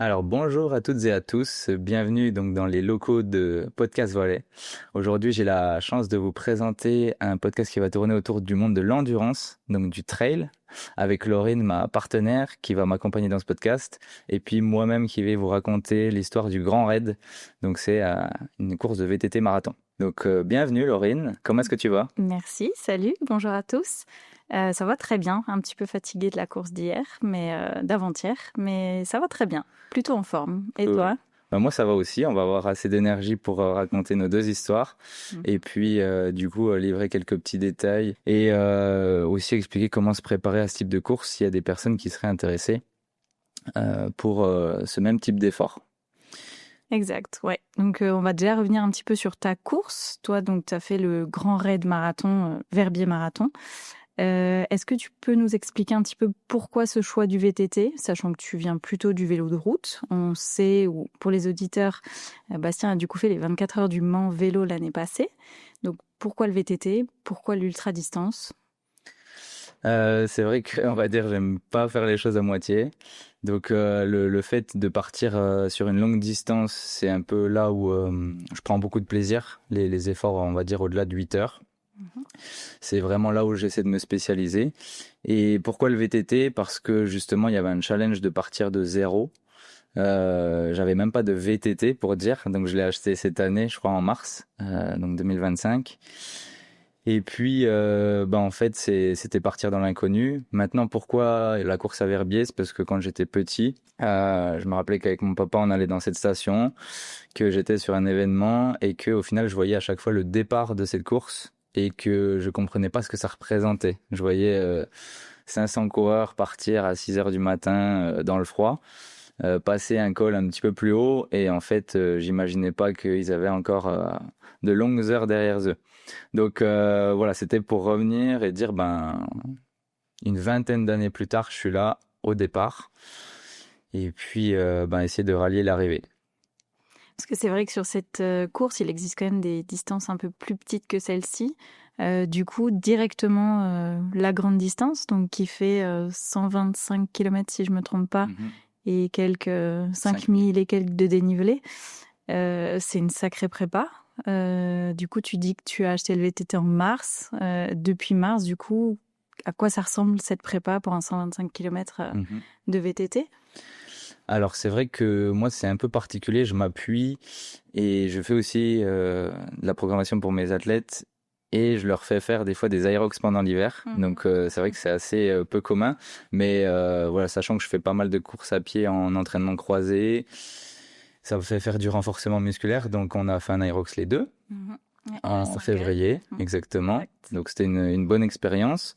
Alors bonjour à toutes et à tous, bienvenue donc dans les locaux de Podcast Volley. Aujourd'hui j'ai la chance de vous présenter un podcast qui va tourner autour du monde de l'endurance, donc du trail, avec Laurine, ma partenaire, qui va m'accompagner dans ce podcast, et puis moi-même qui vais vous raconter l'histoire du Grand Raid, donc c'est une course de VTT marathon. Donc bienvenue Laurine, comment est-ce que tu vas? Merci, salut, bonjour à tous. Ça va très bien, un petit peu fatiguée de la course d'hier, mais d'avant-hier, mais ça va très bien, plutôt en forme. Et Cool. toi? Ben moi ça va aussi, on va avoir assez d'énergie pour raconter nos deux histoires et Mhm. puis du coup livrer quelques petits détails et aussi expliquer comment se préparer à ce type de course s'il y a des personnes qui seraient intéressées pour ce même type d'effort. Exact, ouais. Donc on va déjà revenir un petit peu sur ta course. Toi, donc tu as fait le Grand Raid Marathon, Verbier Marathon. Est-ce que tu peux nous expliquer un petit peu pourquoi ce choix du VTT, sachant que tu viens plutôt du vélo de route? On sait, ou pour les auditeurs, Bastien a du coup fait les 24 heures du Mans vélo l'année passée. Donc pourquoi le VTT? Pourquoi l'ultra-distance? C'est vrai que on va dire j'aime pas faire les choses à moitié. Donc le fait de partir sur une longue distance, c'est un peu là où je prends beaucoup de plaisir. Les efforts, on va dire au-delà de 8 heures. Mhm. C'est vraiment là où j'essaie de me spécialiser. Et pourquoi le VTT? Parce que justement, il y avait un challenge de partir de zéro. J'avais même pas de VTT pour dire, donc je l'ai acheté cette année, je crois en mars, donc 2025. Et puis, en fait, c'était partir dans l'inconnu. Maintenant, pourquoi la course à Verbier? C'est parce que quand j'étais petit, je me rappelais qu'avec mon papa, on allait dans cette station, que j'étais sur un événement et que au final, je voyais à chaque fois le départ de cette course et que je comprenais pas ce que ça représentait. Je voyais 500 coureurs partir à 6 heures du matin dans le froid, passer un col un petit peu plus haut et en fait, j'imaginais pas qu'ils avaient encore de longues heures derrière eux. Donc voilà, c'était pour revenir et dire une vingtaine d'années plus tard, je suis là au départ et puis essayer de rallier l'arrivée. Parce que c'est vrai que sur cette course, il existe quand même des distances un peu plus petites que celle-ci. Du coup, directement la grande distance, donc qui fait 125 km si je me trompe pas, Mhm. et quelques 5000. 5000 et quelques de dénivelé. C'est une sacrée prépa. Du coup, tu dis que tu as acheté le VTT en mars. Depuis mars, du coup, à quoi ça ressemble cette prépa pour un 125 km Mhm. de VTT? Alors c'est vrai que moi c'est un peu particulier, je m'appuie et je fais aussi de la programmation pour mes athlètes et je leur fais faire des fois des aérox pendant l'hiver. Mhm. Donc c'est vrai que c'est assez peu commun, mais voilà, sachant que je fais pas mal de courses à pied en entraînement croisé, ça me fait faire du renforcement musculaire, donc on a fait un aérox les deux Mhm. Ouais, à en Saint-Gall. février, Mhm. exactement. Exact. Donc c'était une bonne expérience.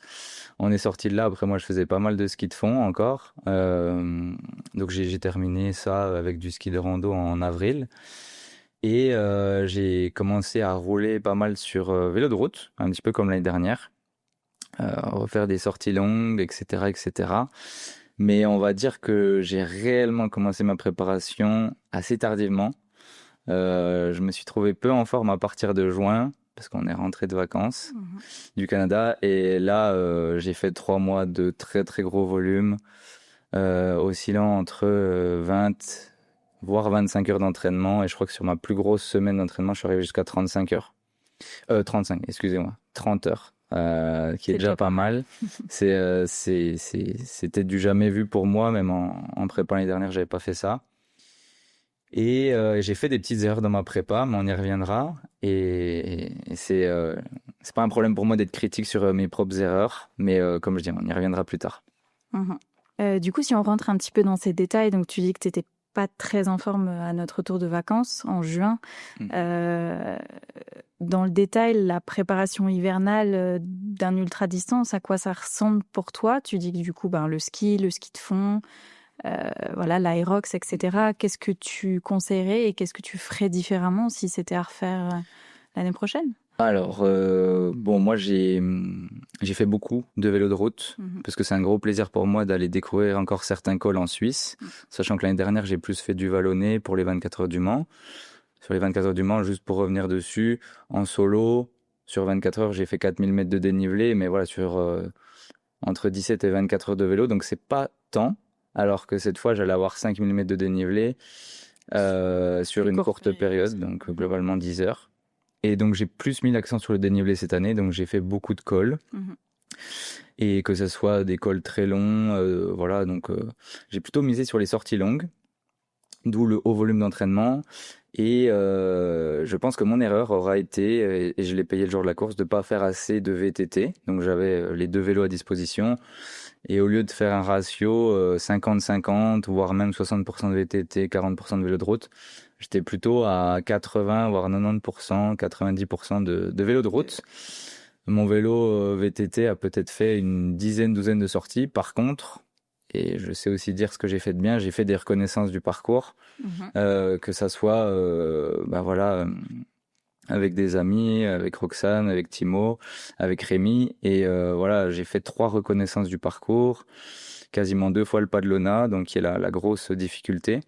On est sorti de là. Après moi, je faisais pas mal de ski de fond encore. Donc j'ai terminé ça avec du ski de rando en avril. Et j'ai commencé à rouler pas mal sur vélo de route, un petit peu comme l'année dernière. Refaire des sorties longues, etc., etc. Mais on va dire que j'ai réellement commencé ma préparation assez tardivement. Je me suis trouvé peu en forme à partir de juin, parce qu'on est rentré de vacances Mhm. du Canada. Et là, j'ai fait 3 mois de très très gros volume, oscillant entre 20 voire 25 heures d'entraînement. Et je crois que sur ma plus grosse semaine d'entraînement, je suis arrivé jusqu'à 35 heures. 35, excusez-moi, 30 heures. Qui est C'est déjà déjà pas pas mal. mal. C'était du jamais vu pour moi, même en prépa l'année dernière, j'avais pas fait ça. Et j'ai fait des petites erreurs dans ma prépa, mais on y reviendra. Et c'est pas un problème pour moi d'être critique sur mes propres erreurs, mais comme je dis, on y reviendra plus tard. Mhm. Du coup, si on rentre un petit peu dans ces détails, donc tu dis que tu n'étais pas très en forme à notre retour de vacances en juin. Mhm. Euh, Dans le détail, la préparation hivernale d'un ultra-distance, à quoi ça ressemble pour toi? Tu dis que du coup, le ski de fond, voilà, l'aérox, etc. Qu'est-ce que tu conseillerais et qu'est-ce que tu ferais différemment si c'était à refaire l'année prochaine? Alors, bon, moi j'ai fait beaucoup de vélo de route, Mhm. parce que c'est un gros plaisir pour moi d'aller découvrir encore certains cols en Suisse, sachant que l'année dernière j'ai plus fait du vallonné pour les 24 heures du Mans. Sur les 24 heures du Mans, juste pour revenir dessus, en solo, sur 24 heures j'ai fait 4000 mètres de dénivelé, mais voilà, sur entre 17 et 24 heures de vélo, donc c'est pas tant. alors que cette fois, j'allais avoir 5 mm de dénivelé sur une courte période, donc globalement 10 heures. Et donc, j'ai plus mis l'accent sur le dénivelé cette année, donc j'ai fait beaucoup de cols. Et que ce soit des cols très longs, voilà, donc j'ai plutôt misé sur les sorties longues, d'où le haut volume d'entraînement. Et je pense que mon erreur aura été, et je l'ai payé le jour de la course, de pas faire assez de VTT. Donc j'avais les 2 vélos à disposition. Et au lieu de faire un ratio 50-50, voire même 60% de VTT, 40% de vélo de route, j'étais plutôt à 80, voire 90%, 90% de vélo de route. Mon vélo VTT a peut-être fait une douzaine de sorties. Par contre, et je sais aussi dire ce que j'ai fait de bien, j'ai fait des reconnaissances du parcours, que ça soit voilà, avec des amis, avec Roxane, avec Timo, avec Rémi. Et voilà, j'ai fait 3 reconnaissances du parcours, quasiment 2 fois le pas de Lona, donc qui est la grosse difficulté,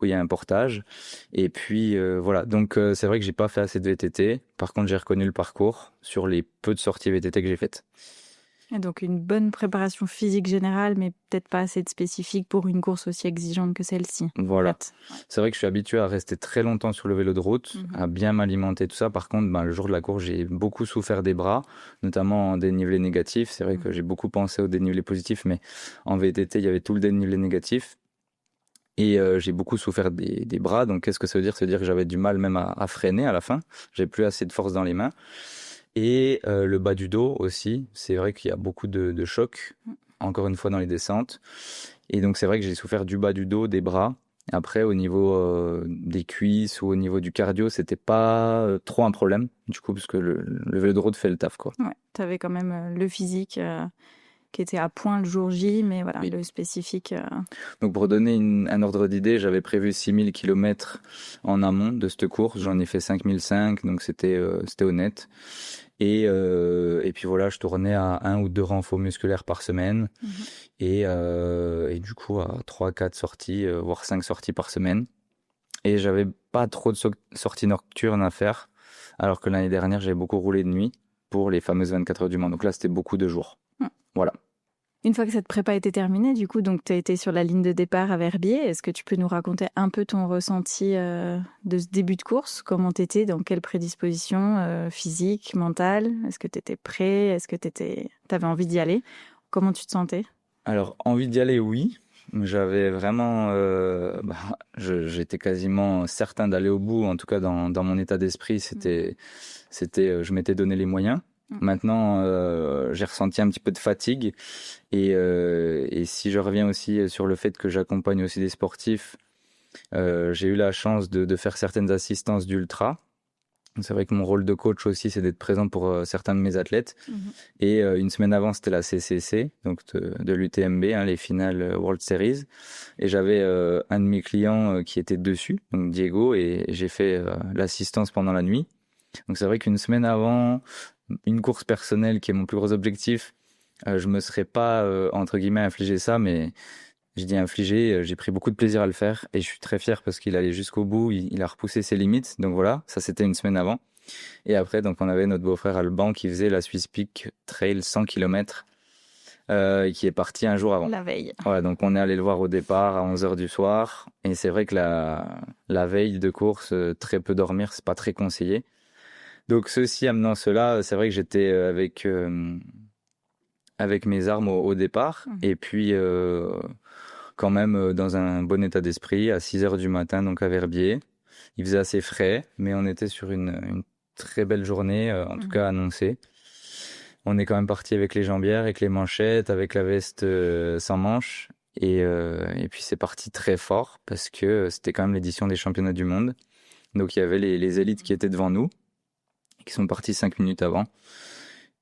où il y a un portage. Et puis voilà, donc c'est vrai que j'ai pas fait assez de VTT. Par contre, j'ai reconnu le parcours sur les peu de sorties VTT que j'ai faites. Et donc une bonne préparation physique générale, mais peut-être pas assez de spécifique pour une course aussi exigeante que celle-ci. Voilà. En fait. C'est vrai que je suis habitué à rester très longtemps sur le vélo de route, à bien m'alimenter, tout ça. Par contre, le jour de la course, j'ai beaucoup souffert des bras, notamment en dénivelé négatif. C'est vrai que j'ai beaucoup pensé au dénivelé positif, mais en VTT, il y avait tout le dénivelé négatif. Et j'ai beaucoup souffert des bras. Donc, qu'est-ce que ça veut dire? Ça veut dire que j'avais du mal même à freiner à la fin. J'avais plus assez de force dans les mains. Et le bas du dos aussi. C'est vrai qu'il y a beaucoup de chocs, encore une fois, dans les descentes. Et donc, c'est vrai que j'ai souffert du bas du dos, des bras. Après, au niveau des cuisses ou au niveau du cardio, c'était pas trop un problème, du coup, parce que le vélo de route fait le taf, quoi. Ouais, tu avais quand même le physique qui était à point le jour J, mais voilà, le spécifique. Donc, pour donner un ordre d'idée, j'avais prévu 6000 km en amont de cette course. J'en ai fait 5005, donc c'était honnête. Et puis voilà, je tournais à 1 ou 2 renforts musculaires par semaine. Et du coup, à 3-4 sorties, voire 5 sorties par semaine. Et j'avais pas trop de sorties nocturnes à faire. Alors que l'année dernière, j'avais beaucoup roulé de nuit pour les fameuses 24 heures du Mans. Donc là, c'était beaucoup de jours. Voilà. Une fois que cette prépa était terminée, du coup, donc tu as été sur la ligne de départ à Verbier. Est-ce que tu peux nous raconter un peu ton ressenti de ce début de course? Comment tu étais? Dans quelle prédisposition physique, mentale? Est-ce que tu étais prêt? Est-ce que tu avais envie d'y aller? Comment tu te sentais? Alors, envie d'y aller, oui. J'avais vraiment... j'étais quasiment certain d'aller au bout. En tout cas, dans mon état d'esprit, je m'étais donné les moyens. Maintenant, j'ai ressenti un petit peu de fatigue et si je reviens aussi sur le fait que j'accompagne aussi des sportifs, j'ai eu la chance de faire certaines assistances d'ultra. C'est vrai que mon rôle de coach aussi, c'est d'être présent pour certains de mes athlètes. Et une semaine avant, c'était la CCC, donc de l'UTMB, les finales World Series. Et j'avais un de mes clients qui était dessus, donc Diego, et j'ai fait l'assistance pendant la nuit. Donc c'est vrai qu'une semaine avant, une course personnelle qui est mon plus gros objectif, je me serais pas entre guillemets infligé ça, mais je dis infligé, j'ai pris beaucoup de plaisir à le faire et je suis très fier parce qu'il allait jusqu'au bout, il a repoussé ses limites. Donc voilà, ça c'était une semaine avant. Et après, donc on avait notre beau-frère Alban qui faisait la Swiss Peak Trail 100 km qui est parti un jour avant. La veille. Ouais, donc on est allé le voir au départ à 11h du soir et c'est vrai que la veille de course, très peu dormir, c'est pas très conseillé. Donc ceci amenant cela, c'est vrai que j'étais avec mes armes au départ et puis quand même dans un bon état d'esprit à 6h du matin, donc à Verbier. Il faisait assez frais, mais on était sur une très belle journée, en tout cas annoncée. On est quand même parti avec les jambières, avec les manchettes, avec la veste sans manches. Et puis c'est parti très fort parce que c'était quand même l'édition des championnats du monde. Donc il y avait les élites qui étaient devant nous, qui sont partis 5 minutes avant.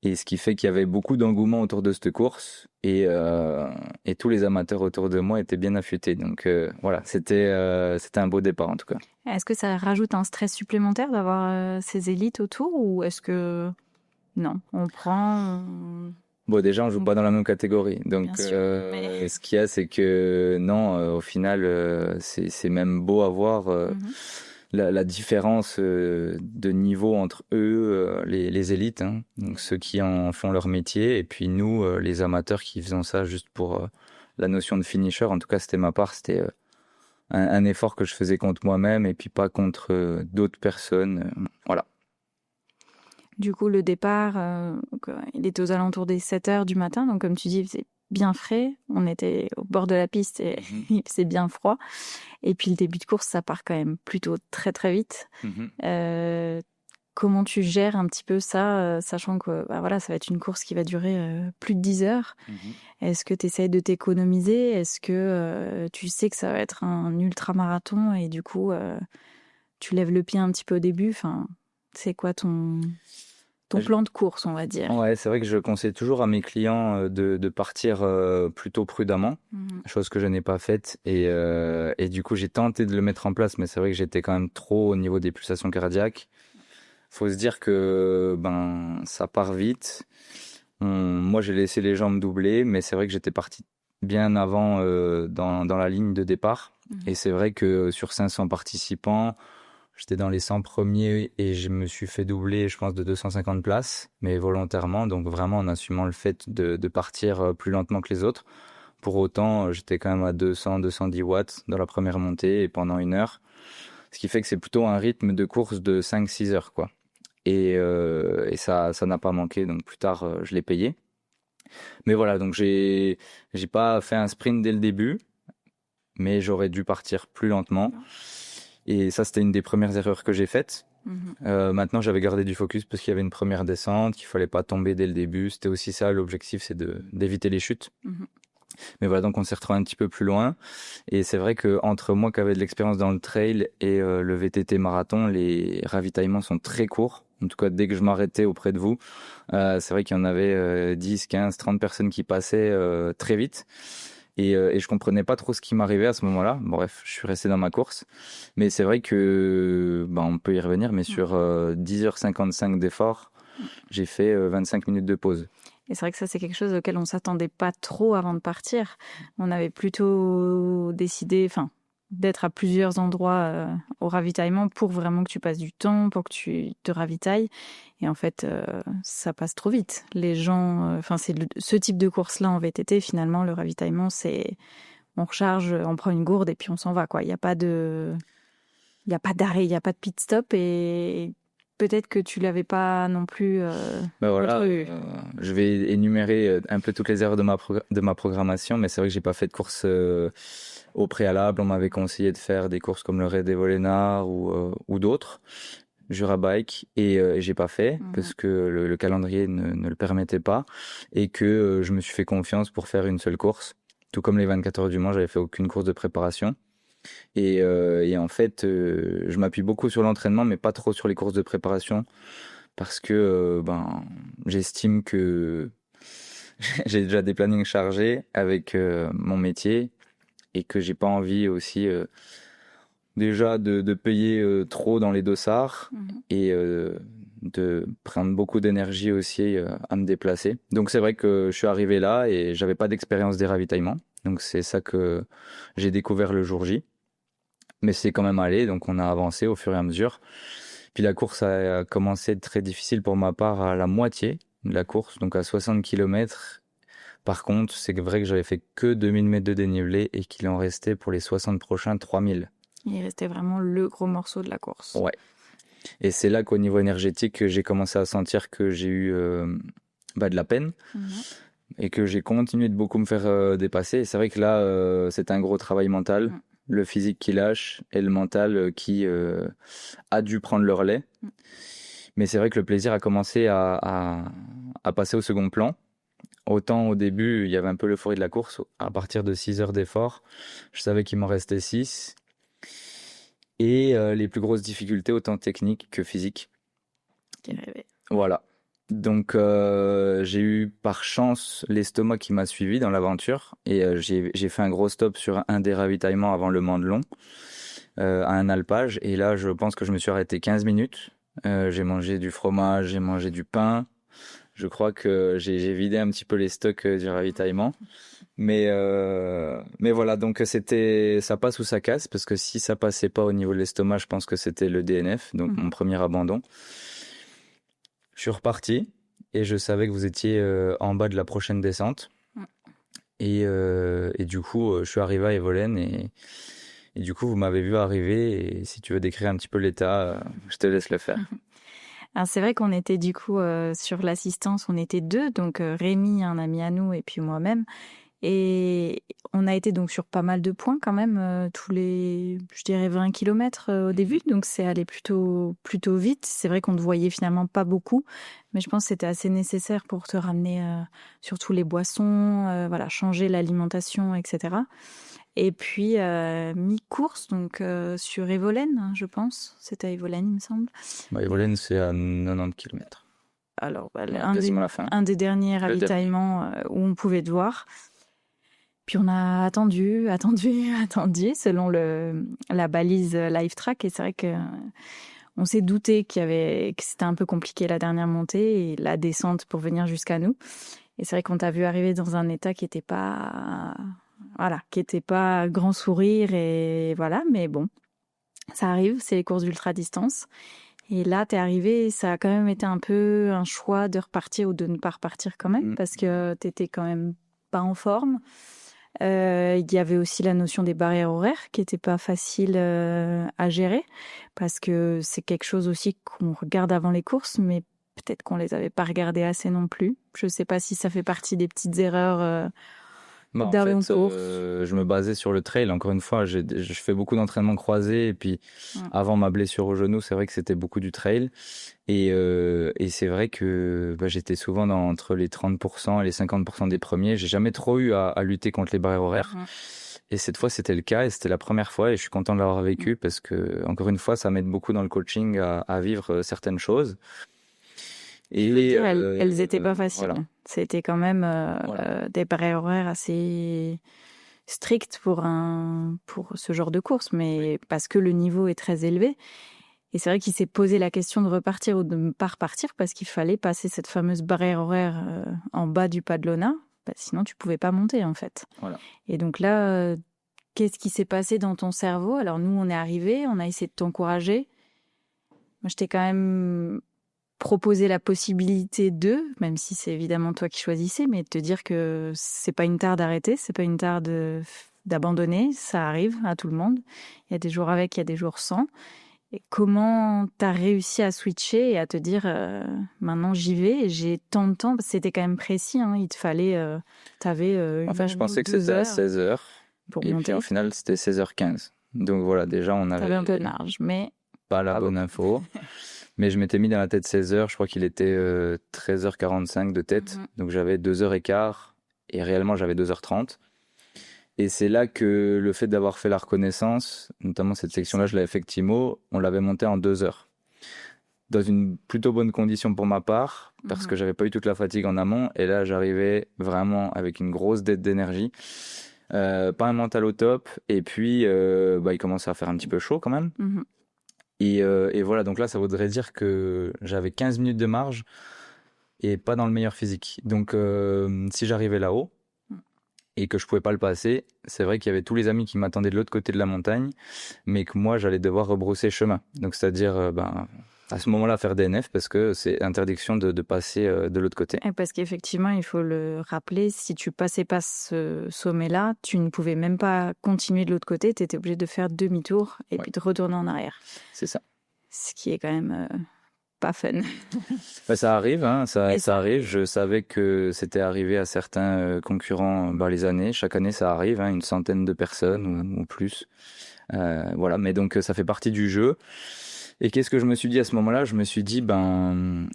Et ce qui fait qu'il y avait beaucoup d'engouement autour de cette course et tous les amateurs autour de moi étaient bien affûtés. Donc voilà, c'était un beau départ en tout cas. Est-ce que ça rajoute un stress supplémentaire d'avoir ces élites autour ou est-ce que non, on prend... Bon, déjà, on joue pas dans la même catégorie. Donc, ce qu'il y a, c'est que non, au final, c'est même beau à voir la différence de niveau entre eux, les élites, donc ceux qui en font leur métier, et puis nous, les amateurs qui faisons ça juste pour la notion de finisher. En tout cas, c'était ma part. C'était un effort que je faisais contre moi-même et puis pas contre d'autres personnes. Voilà. Du coup, le départ, il était aux alentours des 7 heures du matin. Donc, comme tu dis, il faisait bien frais. On était au bord de la piste et il faisait bien froid. Et puis, le début de course, ça part quand même plutôt très, très vite. Comment tu gères un petit peu ça, sachant que voilà, ça va être une course qui va durer plus de 10 heures. Est-ce que tu essayes de t'économiser? Est-ce que tu sais que ça va être un ultra-marathon et du coup, tu lèves le pied un petit peu au début? Enfin, c'est quoi ton plan de course, on va dire? Ouais, c'est vrai que je conseille toujours à mes clients de partir plutôt prudemment, chose que je n'ai pas faite. Et du coup, j'ai tenté de le mettre en place, mais c'est vrai que j'étais quand même trop au niveau des pulsations cardiaques. Faut se dire que ça part vite. Moi, j'ai laissé les jambes doubler, mais c'est vrai que j'étais parti bien avant dans la ligne de départ. Et c'est vrai que sur 500 participants, j'étais dans les 100 premiers et je me suis fait doubler, je pense, de 250 places, mais volontairement, donc vraiment en assumant le fait de partir plus lentement que les autres. Pour autant, j'étais quand même à 200-210 watts dans la première montée et pendant 1 heure. Ce qui fait que c'est plutôt un rythme de course de 5-6 heures, quoi. Et ça n'a pas manqué, donc plus tard, je l'ai payé. Mais voilà, donc j'ai pas fait un sprint dès le début, mais j'aurais dû partir plus lentement. Et ça, c'était une des premières erreurs que j'ai faites. Maintenant, j'avais gardé du focus parce qu'il y avait une première descente, qu'il fallait pas tomber dès le début. C'était aussi ça, l'objectif, c'est d'éviter les chutes. Mais voilà, donc on s'est retrouvé un petit peu plus loin. Et c'est vrai que entre moi qui avais de l'expérience dans le trail et le VTT marathon, les ravitaillements sont très courts. En tout cas, dès que je m'arrêtais auprès de vous, c'est vrai qu'il y en avait 10, 15, 30 personnes qui passaient très vite. Et je comprenais pas trop ce qui m'arrivait à ce moment-là. Bref, je suis resté dans ma course. Mais c'est vrai que, on peut y revenir, mais sur 10h55 d'effort, j'ai fait 25 minutes de pause. Et c'est vrai que ça, c'est quelque chose auquel on s'attendait pas trop avant de partir. On avait plutôt décidé, d'être à plusieurs endroits au ravitaillement pour vraiment que tu passes du temps, pour que tu te ravitailles. Et en fait, ça passe trop vite. Les gens, c'est ce type de course-là en VTT, finalement, le ravitaillement, c'est on recharge, on prend une gourde et puis on s'en va, quoi. Il n'y a pas d'arrêt, il n'y a pas de pit stop et peut-être que tu l'avais pas non plus. Voilà, je vais énumérer un peu toutes les erreurs de ma programmation, mais c'est vrai que j'ai pas fait de course au préalable. On m'avait conseillé de faire des courses comme le Raid des Volénars ou d'autres, Jura Bike, et j'ai pas fait parce que le calendrier ne le permettait pas et que je me suis fait confiance pour faire une seule course. Tout comme les 24 heures du Mans, j'avais fait aucune course de préparation. Et en fait, je m'appuie beaucoup sur l'entraînement, mais pas trop sur les courses de préparation, parce que j'estime que j'ai déjà des plannings chargés avec mon métier et que j'ai pas envie aussi déjà de payer trop dans les dossards et de prendre beaucoup d'énergie aussi à me déplacer. Donc c'est vrai que je suis arrivé là et j'avais pas d'expérience des ravitaillements. Donc c'est ça que j'ai découvert le jour J. Mais c'est quand même allé, donc on a avancé au fur et à mesure. Puis la course a commencé à être très difficile pour ma part à la moitié de la course, donc à 60 km. Par contre, c'est vrai que j'avais fait que 2000 mètres de dénivelé et qu'il en restait pour les 60 prochains 3000. Il restait vraiment le gros morceau de la course. Ouais. Et c'est là qu'au niveau énergétique, j'ai commencé à sentir que j'ai eu de la peine et que j'ai continué de beaucoup me faire dépasser. Et c'est vrai que là, c'est un gros travail mental. Le physique qui lâche et le mental qui a dû prendre le relais. Mais c'est vrai que le plaisir a commencé à passer au second plan. Autant au début, il y avait un peu l'euphorie de la course. À partir de 6 heures d'effort, je savais qu'il m'en restait 6. Et les plus grosses difficultés, autant techniques que physiques. Quel rêve. Voilà. Donc j'ai eu par chance l'estomac qui m'a suivi dans l'aventure et j'ai fait un gros stop sur un des ravitaillements avant le Mandelon à un alpage et là je pense que je me suis arrêté 15 minutes. J'ai mangé du fromage, j'ai mangé du pain. Je crois que j'ai vidé un petit peu les stocks du ravitaillement. Mais voilà, donc ça passe ou ça casse parce que si ça passait pas au niveau de l'estomac, je pense que c'était le DNF, donc mon premier abandon. Je suis reparti et je savais que vous étiez en bas de la prochaine descente. Et du coup, je suis arrivé à Evolène et du coup, vous m'avez vu arriver. Et si tu veux décrire un petit peu l'état, je te laisse le faire. Alors c'est vrai qu'on était du coup sur l'assistance, on était deux, donc Rémi, un ami à nous, et puis moi-même. Et on a été donc sur pas mal de points quand même, tous les, je dirais 20 kilomètres au début, donc c'est allé plutôt vite. C'est vrai qu'on ne voyait finalement pas beaucoup, mais je pense que c'était assez nécessaire pour te ramener surtout les boissons, voilà, changer l'alimentation, etc. Et puis mi-course, donc sur Evolène, hein, je pense, c'était à Evolène, il me semble. Evolène, c'est à 90 km. Alors, Quasiment la fin. un des derniers ravitaillements où on pouvait te voir. Puis on a attendu, selon la balise Live Track. Et c'est vrai que on s'est douté que c'était un peu compliqué la dernière montée et la descente pour venir jusqu'à nous. Et c'est vrai qu'on t'a vu arriver dans un état qui était pas, voilà, qui était pas grand sourire et voilà. Mais bon, ça arrive, c'est les courses d'ultra distance. Et là, t'es arrivé, ça a quand même été un peu un choix de repartir ou de ne pas repartir quand même, parce que t'étais quand même pas en forme. Il y avait aussi la notion des barrières horaires qui n'était pas facile à gérer, parce que c'est quelque chose aussi qu'on regarde avant les courses, mais peut-être qu'on les avait pas regardées assez non plus. Je sais pas si ça fait partie des petites erreurs En fait, je me basais sur le trail. Encore une fois, je fais beaucoup d'entraînements croisés. Et puis, avant ma blessure au genou, c'est vrai que c'était beaucoup du trail. Et c'est vrai que j'étais souvent entre les 30% et les 50% des premiers. J'ai jamais trop eu à lutter contre les barrières horaires. Et cette fois, c'était le cas et c'était la première fois. Et je suis content de l'avoir vécu parce que, encore une fois, ça m'aide beaucoup dans le coaching à vivre certaines choses. Et elles étaient pas faciles. Voilà. C'était quand même des barrières horaires assez strictes pour ce genre de course, mais parce que le niveau est très élevé. Et c'est vrai qu'il s'est posé la question de repartir ou de ne pas repartir parce qu'il fallait passer cette fameuse barrière horaire en bas du Padlona, sinon tu pouvais pas monter en fait. Voilà. Et donc là, qu'est-ce qui s'est passé dans ton cerveau? Alors nous, on est arrivés, on a essayé de t'encourager. Moi, je t'ai quand même proposer la possibilité même si c'est évidemment toi qui choisissais, mais de te dire que c'est pas une tare d'arrêter, c'est pas une tare d'abandonner, ça arrive à tout le monde. Il y a des jours avec, il y a des jours sans. Et comment t'as réussi à switcher et à te dire maintenant j'y vais, j'ai tant de temps, c'était quand même précis, hein, il te fallait, t'avais enfin je pensais que c'était à 16h pour monter. Puis au final c'était 16h15. Donc voilà, déjà on avait... T'avais un peu de marge, mais... Pas la bonne info. Mais je m'étais mis dans la tête 16h, je crois qu'il était 13h45 de tête, donc j'avais 2h15 et réellement j'avais 2h30. Et c'est là que le fait d'avoir fait la reconnaissance, notamment cette section-là, je l'avais fait avec Timo, on l'avait montée en 2 heures. Dans une plutôt bonne condition pour ma part, parce que j'avais pas eu toute la fatigue en amont, et là j'arrivais vraiment avec une grosse dette d'énergie. Pas un mental au top, et puis il commençait à faire un petit peu chaud quand même. Et voilà, donc là, ça voudrait dire que j'avais 15 minutes de marge et pas dans le meilleur physique. Donc, si j'arrivais là-haut et que je pouvais pas le passer, c'est vrai qu'il y avait tous les amis qui m'attendaient de l'autre côté de la montagne, mais que moi, j'allais devoir rebrousser chemin. Donc, c'est-à-dire, à ce moment-là, faire DNF parce que c'est interdiction de passer de l'autre côté. Et parce qu'effectivement, il faut le rappeler, si tu passais pas ce sommet-là, tu ne pouvais même pas continuer de l'autre côté, tu étais obligé de faire demi-tour et puis de retourner en arrière. C'est ça. Ce qui est quand même pas fun. Ça arrive, hein, ça arrive. Je savais que c'était arrivé à certains concurrents les années. Chaque année, ça arrive, hein, une centaine de personnes ou plus. Voilà, mais donc ça fait partie du jeu. Et qu'est-ce que je me suis dit à ce moment-là? Je me suis dit,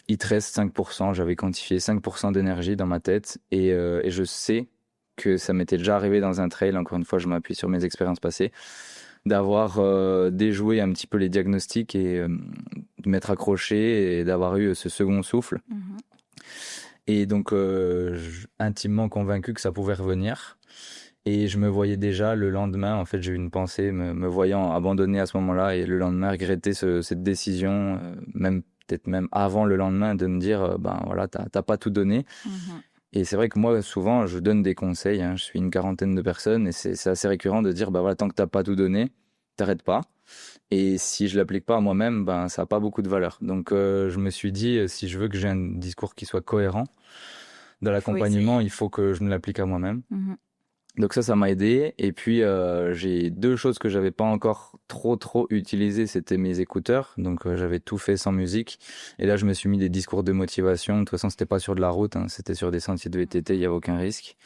il te reste 5%. J'avais quantifié 5% d'énergie dans ma tête. Et je sais que ça m'était déjà arrivé dans un trail. Encore une fois, je m'appuie sur mes expériences passées. D'avoir déjoué un petit peu les diagnostics et de m'être accroché et d'avoir eu ce second souffle. Et donc, intimement convaincu que ça pouvait revenir. Et je me voyais déjà le lendemain, en fait, j'ai eu une pensée me voyant abandonner à ce moment-là et le lendemain regretter cette décision, peut-être même avant le lendemain, de me dire, voilà, t'as pas tout donné. Et c'est vrai que moi, souvent, je donne des conseils, hein, je suis une quarantaine de personnes et c'est assez récurrent de dire, voilà, tant que t'as pas tout donné, t'arrêtes pas. Et si je l'applique pas à moi-même, ça a pas beaucoup de valeur. Donc, je me suis dit, si je veux que j'ai un discours qui soit cohérent dans l'accompagnement, il faut que je me l'applique à moi-même. Donc ça m'a aidé. Et puis j'ai deux choses que j'avais pas encore trop utilisées, c'était mes écouteurs. Donc j'avais tout fait sans musique. Et là je me suis mis des discours de motivation. De toute façon c'était pas sur de la route, hein, c'était sur des sentiers de VTT, il y avait aucun risque.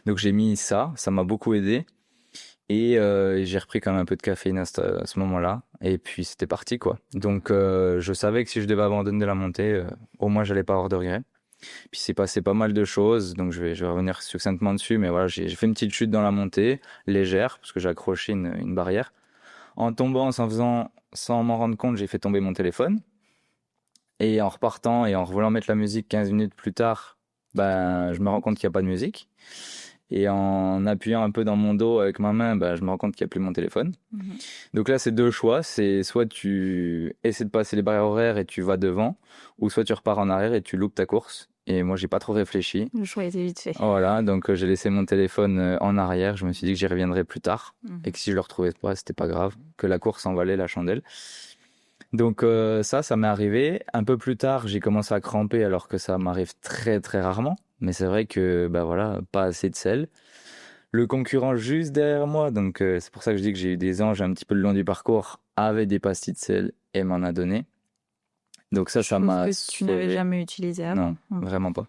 Donc j'ai mis ça m'a beaucoup aidé. Et j'ai repris quand même un peu de caféine à ce moment-là. Et puis c'était parti quoi. Donc je savais que si je devais abandonner la montée, au moins j'allais pas avoir de regrets. Puis c'est passé pas mal de choses, donc je vais revenir succinctement dessus, mais voilà, j'ai fait une petite chute dans la montée, légère, parce que j'ai accroché une barrière. En tombant, sans m'en rendre compte, j'ai fait tomber mon téléphone. Et en repartant et en voulant mettre la musique 15 minutes plus tard, ben, je me rends compte qu'il n'y a pas de musique. Et en appuyant un peu dans mon dos avec ma main, ben, je me rends compte qu'il n'y a plus mon téléphone. Donc là, c'est deux choix. C'est soit tu essaies de passer les barrières horaires et tu vas devant, ou soit tu repars en arrière et tu loupes ta course. Et moi, j'ai pas trop réfléchi. Le choix était vite fait. Voilà, donc j'ai laissé mon téléphone en arrière. Je me suis dit que j'y reviendrai plus tard et que si je le retrouvais pas, c'était pas grave, que la course en valait la chandelle. Donc ça m'est arrivé. Un peu plus tard, j'ai commencé à cramper alors que ça m'arrive très rarement. Mais c'est vrai que bah voilà, pas assez de sel. Le concurrent juste derrière moi, donc c'est pour ça que je dis que j'ai eu des anges un petit peu le long du parcours, avait des pastilles de sel et m'en a donné. Donc ça Chose m'a que tu n'avais sauvé. jamais utilisé avant. Non, vraiment pas.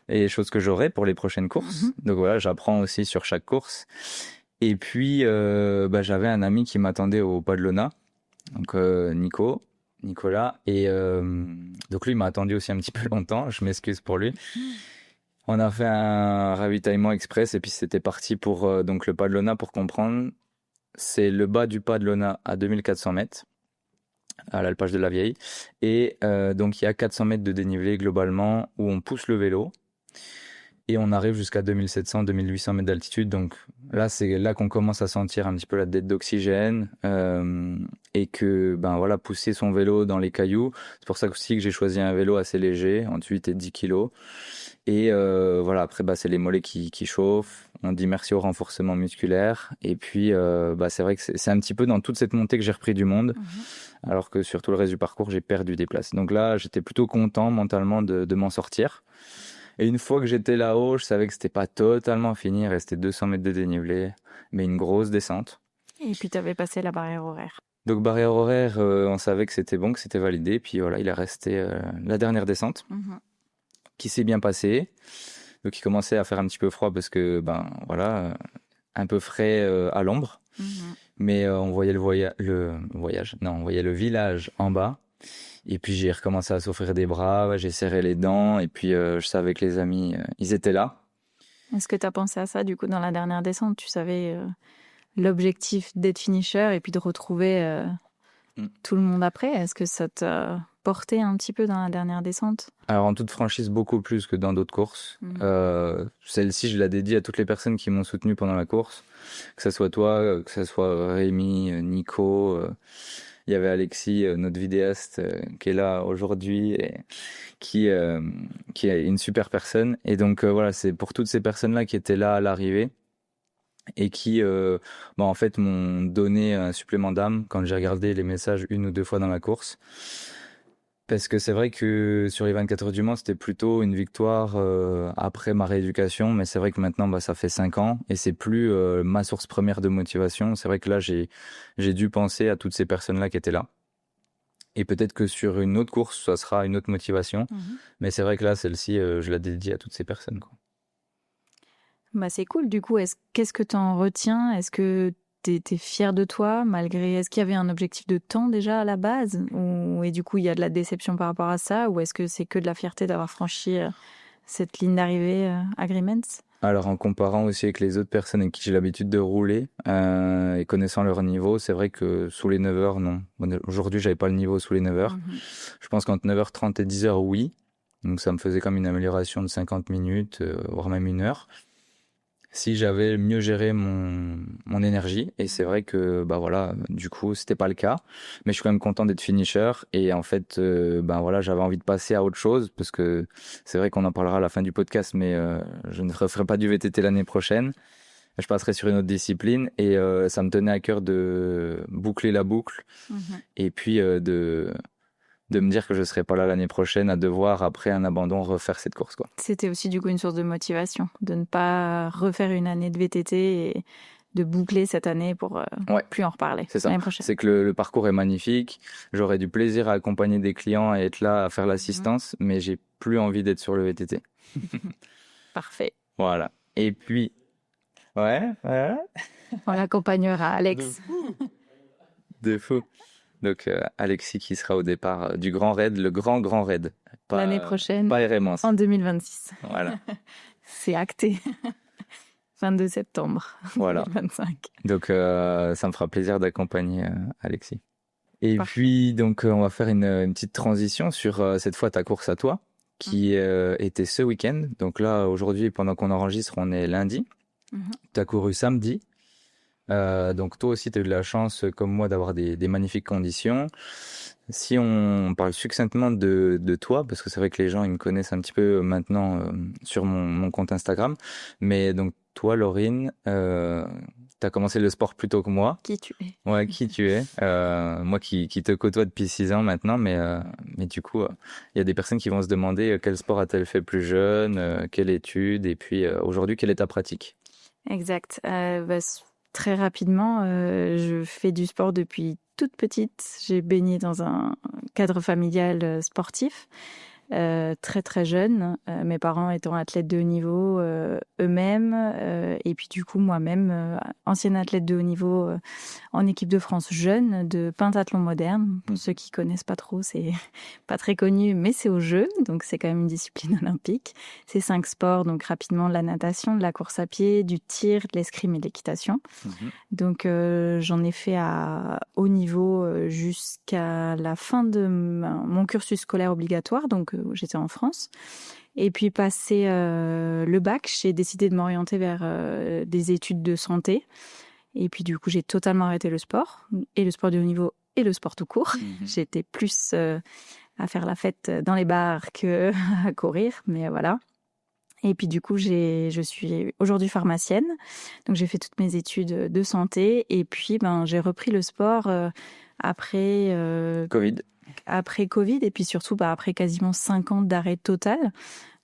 Et chose que j'aurai pour les prochaines courses. Donc voilà, j'apprends aussi sur chaque course. Et puis bah, j'avais un ami qui m'attendait au Pas de Lona, donc Nicolas. Et donc lui il m'a attendu aussi un petit peu longtemps. Je m'excuse pour lui. On a fait un ravitaillement express et puis c'était parti pour donc le Pas de Lona. Pour comprendre, c'est le bas du Pas de Lona à 2400 mètres à l'alpage de la Vieille. Et donc il y a 400 mètres de dénivelé globalement où on pousse le vélo. Et on arrive jusqu'à 2700, 2800 mètres d'altitude. Donc là, c'est là qu'on commence à sentir un petit peu la dette d'oxygène et que, ben voilà, pousser son vélo dans les cailloux. C'est pour ça aussi que j'ai choisi un vélo assez léger, entre 8 et 10 kilos. Et voilà, après, bah, c'est les mollets qui chauffent. On dit merci au renforcement musculaire. Et puis, bah, c'est vrai que c'est un petit peu dans toute cette montée que j'ai repris du monde. Alors que sur tout le reste du parcours, j'ai perdu des places. Donc là, j'étais plutôt content mentalement de m'en sortir. Et une fois que j'étais là-haut, je savais que c'était pas totalement fini. Il restait 200 mètres de dénivelé, mais une grosse descente. Et puis, tu avais passé la barrière horaire. Donc, barrière horaire, on savait que c'était bon, que c'était validé. Puis voilà, il est resté la dernière descente qui s'est bien passée. Donc, il commençait à faire un petit peu froid parce que, ben voilà, un peu frais à l'ombre. Mais on voyait on voyait le village en bas. Et puis j'ai recommencé à s'offrir des bras, j'ai serré les dents, et puis je savais que les amis, ils étaient là. Est-ce que tu as pensé à ça, du coup, dans la dernière descente? Tu savais l'objectif d'être finisher et puis de retrouver tout le monde après. Est-ce que ça t'a porté un petit peu dans la dernière descente? Alors en toute franchise, beaucoup plus que dans d'autres courses. Celle-ci, je la dédie à toutes les personnes qui m'ont soutenu pendant la course. Que ce soit toi, que ce soit Rémi, Nico... Il y avait Alexis, notre vidéaste, qui est là aujourd'hui et qui est une super personne. Et donc voilà, c'est pour toutes ces personnes-là qui étaient là à l'arrivée et qui, en fait, m'ont donné un supplément d'âme quand j'ai regardé les messages une ou deux fois dans la course. Parce que c'est vrai que sur les 24 heures du Mans, c'était plutôt une victoire après ma rééducation. Mais c'est vrai que maintenant, bah, ça fait 5 ans et c'est plus ma source première de motivation. C'est vrai que là, j'ai dû penser à toutes ces personnes-là qui étaient là. Et peut-être que sur une autre course, ça sera une autre motivation. Mais c'est vrai que là, celle-ci, je la dédie à toutes ces personnes, quoi. Bah, c'est cool. Du coup, qu'est-ce que tu en retiens? Est-ce que t'es fier de toi, est-ce qu'il y avait un objectif de temps déjà à la base? Et du coup, il y a de la déception par rapport à ça? Ou est-ce que c'est que de la fierté d'avoir franchi cette ligne d'arrivée à Grimmens? Alors, en comparant aussi avec les autres personnes avec qui j'ai l'habitude de rouler et connaissant leur niveau, c'est vrai que sous les 9 heures, non. Aujourd'hui, j'avais pas le niveau sous les 9 heures. Je pense qu'entre 9h30 et 10h, oui. Donc, ça me faisait comme une amélioration de 50 minutes, voire même 1 heure. Si j'avais mieux géré mon énergie, et c'est vrai que bah voilà, du coup c'était pas le cas, mais je suis quand même content d'être finisher et en fait ben voilà, j'avais envie de passer à autre chose parce que c'est vrai qu'on en parlera à la fin du podcast, mais je ne referai pas du VTT l'année prochaine, je passerai sur une autre discipline et ça me tenait à cœur de boucler la boucle et puis de me dire que je serai pas là l'année prochaine à devoir, après un abandon, refaire cette course, quoi. C'était aussi du coup une source de motivation, de ne pas refaire une année de VTT et de boucler cette année pour Ouais, plus en reparler c'est ça. l'année prochaine. C'est que le parcours est magnifique. J'aurais du plaisir à accompagner des clients et être là à faire l'assistance, mais j'ai plus envie d'être sur le VTT. Parfait. Voilà. Et puis, ouais. On l'accompagnera, Alex. De fou. Donc, Alexis qui sera au départ du Grand Raid, le grand Raid. L'année prochaine, Pas Hérémence. en 2026. Voilà. C'est acté. 22 septembre Voilà. 2025. Donc, ça me fera plaisir d'accompagner Alexis. Et Parfait. puis, donc, on va faire une petite transition sur cette fois ta course à toi, qui était ce week-end. Donc là, aujourd'hui, pendant qu'on enregistre, on est lundi. Tu as couru samedi. Donc toi aussi, tu as eu de la chance, comme moi, d'avoir des magnifiques conditions. Si on parle succinctement de toi, parce que c'est vrai que les gens ils me connaissent un petit peu maintenant sur mon compte Instagram, mais donc toi, Laurine, tu as commencé le sport plus tôt que moi. Qui tu es? Ouais, qui tu es. Moi qui te côtoie depuis 6 ans maintenant, mais du coup, il y a des personnes qui vont se demander quel sport a-t-elle fait plus jeune, quelle étude, et puis aujourd'hui, quelle est ta pratique? Exact. Très rapidement, je fais du sport depuis toute petite. J'ai baigné dans un cadre familial sportif. Très très jeune, mes parents étant athlètes de haut niveau eux-mêmes, et puis du coup moi-même ancienne athlète de haut niveau en équipe de France jeune de pentathlon moderne. Pour ceux qui connaissent pas trop, c'est pas très connu, mais c'est aux Jeux, donc c'est quand même une discipline olympique. C'est 5 sports, donc rapidement la natation, de la course à pied, du tir, de l'escrime et de l'équitation. Donc j'en ai fait à haut niveau jusqu'à la fin de mon cursus scolaire obligatoire, donc j'étais en France. Et puis passé le bac, j'ai décidé de m'orienter vers des études de santé. Et puis du coup, j'ai totalement arrêté le sport, et le sport de haut niveau et le sport tout court. J'étais plus à faire la fête dans les bars que à courir, mais voilà. Et puis du coup, je suis aujourd'hui pharmacienne, donc j'ai fait toutes mes études de santé, et puis j'ai repris le sport après Covid. Après Covid, et puis surtout après quasiment 5 ans d'arrêt total.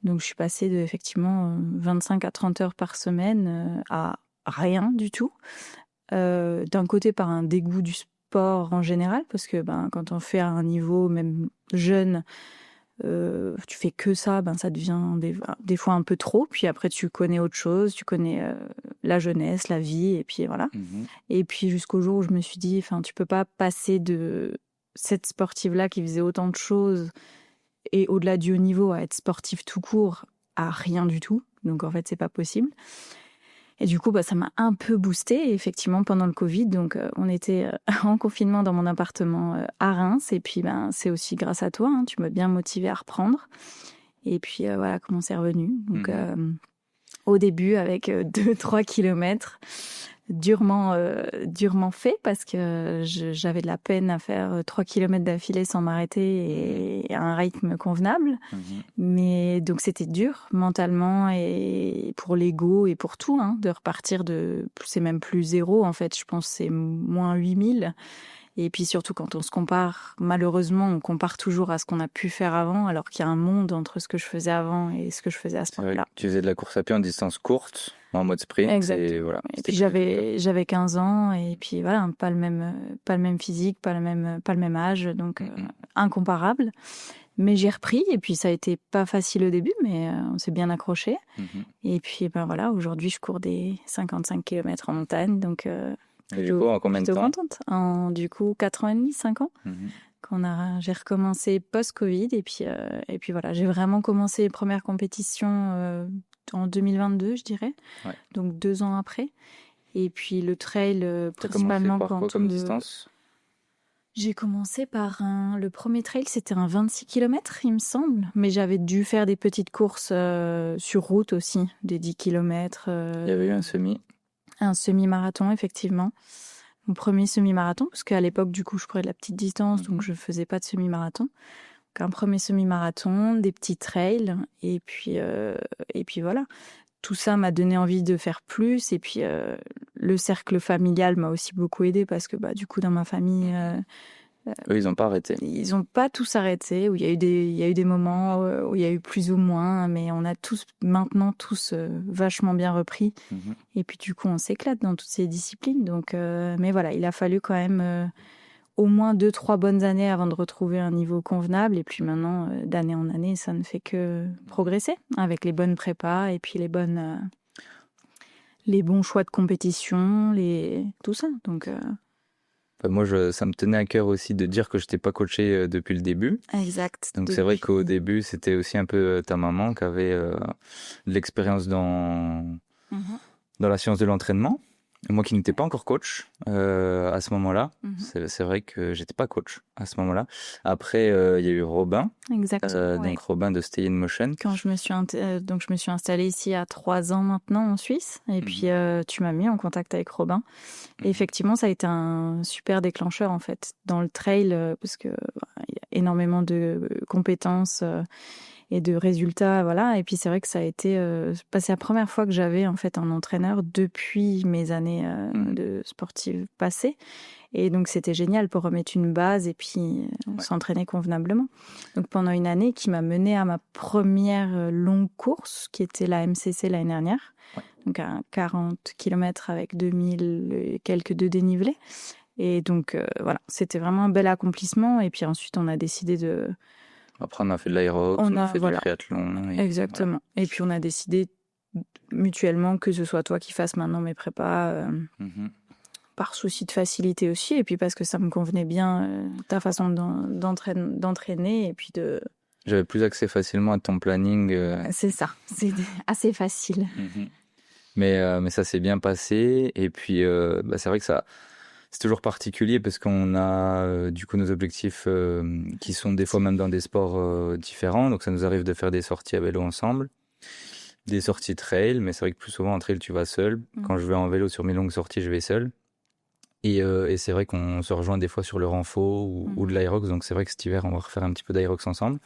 Donc je suis passée de effectivement 25 à 30 heures par semaine à rien du tout. D'un côté par un dégoût du sport en général, parce que quand on fait à un niveau même jeune, tu fais que ça, ça devient des fois un peu trop. Puis après, tu connais autre chose, tu connais la jeunesse, la vie, et puis voilà. Et puis jusqu'au jour où je me suis dit, tu peux pas passer de cette sportive-là qui faisait autant de choses et au-delà du haut niveau à être sportive tout court à rien du tout. Donc en fait, c'est pas possible. Et du coup, ça m'a un peu boostée, effectivement, pendant le Covid. Donc, on était en confinement dans mon appartement à Reims. Et puis, c'est aussi grâce à toi. Hein, tu m'as bien motivée à reprendre. Et puis, voilà comment c'est revenu. Donc, au début, avec 2-3 kilomètres, durement fait, parce que j'avais de la peine à faire 3 kilomètres d'affilée sans m'arrêter et à un rythme convenable. Mais donc c'était dur mentalement et pour l'ego et pour tout, de repartir c'est même plus 0 en fait, je pense que c'est moins 8000. Et puis surtout quand on se compare, malheureusement, on compare toujours à ce qu'on a pu faire avant, alors qu'il y a un monde entre ce que je faisais avant et ce que je faisais à ce moment-là. Tu faisais de la course à pied en distance courte, en mode sprint. Exactement. Voilà, et puis j'avais 15 ans et puis voilà, pas le même physique, pas le même âge, donc incomparable. Mais j'ai repris et puis ça a été pas facile au début, mais on s'est bien accroché. Et puis voilà, aujourd'hui je cours des 55 km en montagne, donc et du coup, en combien de temps? Contente. En du coup 4 ans et demi, 5 ans. J'ai recommencé post-Covid et puis voilà, j'ai vraiment commencé les premières compétitions en 2022, je dirais. Ouais. Donc 2 ans après. Et puis le trail principalement par quoi comme distance? J'ai commencé par le premier trail, c'était un 26 km, il me semble. Mais j'avais dû faire des petites courses sur route aussi, des 10 km. Il y avait eu un semi. Un semi-marathon, effectivement. Mon premier semi-marathon, parce qu'à l'époque, du coup, je courais de la petite distance, donc je faisais pas de semi-marathon. Donc un premier semi-marathon, des petits trails, et puis voilà. Tout ça m'a donné envie de faire plus, et puis le cercle familial m'a aussi beaucoup aidé, parce que du coup, dans ma famille, Eux, ils n'ont pas arrêté. Ils n'ont pas tous arrêté, où il y a eu des moments où il y a eu plus ou moins, mais on a maintenant vachement bien repris. Mhm. Et puis du coup, on s'éclate dans toutes ces disciplines. Donc, mais voilà, il a fallu quand même au moins 2-3 bonnes années avant de retrouver un niveau convenable. Et puis maintenant, d'année en année, ça ne fait que progresser avec les bonnes prépas et puis les bons choix de compétition, tout ça. Donc, Moi, ça me tenait à cœur aussi de dire que je n'étais pas coaché depuis le début. exact. Donc c'est vrai qu'au début, c'était aussi un peu ta maman qui avait de l'expérience Mhm. dans la science de l'entraînement. Moi qui n'étais pas encore coach à ce moment-là, c'est vrai que j'étais pas coach à ce moment-là. Après, il y a eu Robin, Exactement, donc Robin de Stay in Motion. Quand je me suis installée ici à 3 ans maintenant en Suisse, et puis tu m'as mis en contact avec Robin. Et effectivement, ça a été un super déclencheur en fait dans le trail parce que il y a énormément de compétences et de résultats, voilà. Et puis c'est vrai que ça a été, c'est la première fois que j'avais en fait un entraîneur depuis mes années de sportive passées. Et donc c'était génial pour remettre une base et puis s'entraîner convenablement. Donc pendant une année qui m'a menée à ma première longue course, qui était la MCC l'année dernière. Ouais. Donc à 40 km avec 2000 et quelques de dénivelé. Et donc voilà, c'était vraiment un bel accomplissement. Et puis ensuite on a décidé de... Après, on a fait de l'aérox, on a fait du triathlon. Exactement. Voilà. Et puis, on a décidé mutuellement que ce soit toi qui fasses maintenant mes prépas, par souci de facilité aussi, et puis parce que ça me convenait bien, ta façon d'entraîner, et puis de... J'avais plus accès facilement à ton planning. C'est ça, c'est assez facile. Mais ça s'est bien passé, et puis c'est vrai que c'est toujours particulier parce qu'on a du coup nos objectifs qui sont des fois même dans des sports différents. Donc ça nous arrive de faire des sorties à vélo ensemble, des sorties trail, mais c'est vrai que plus souvent en trail tu vas seul. Quand je vais en vélo sur mes longues sorties, je vais seul. Et c'est vrai qu'on se rejoint des fois sur le renfo ou de l'aérox. Donc c'est vrai que cet hiver on va refaire un petit peu d'aérox ensemble.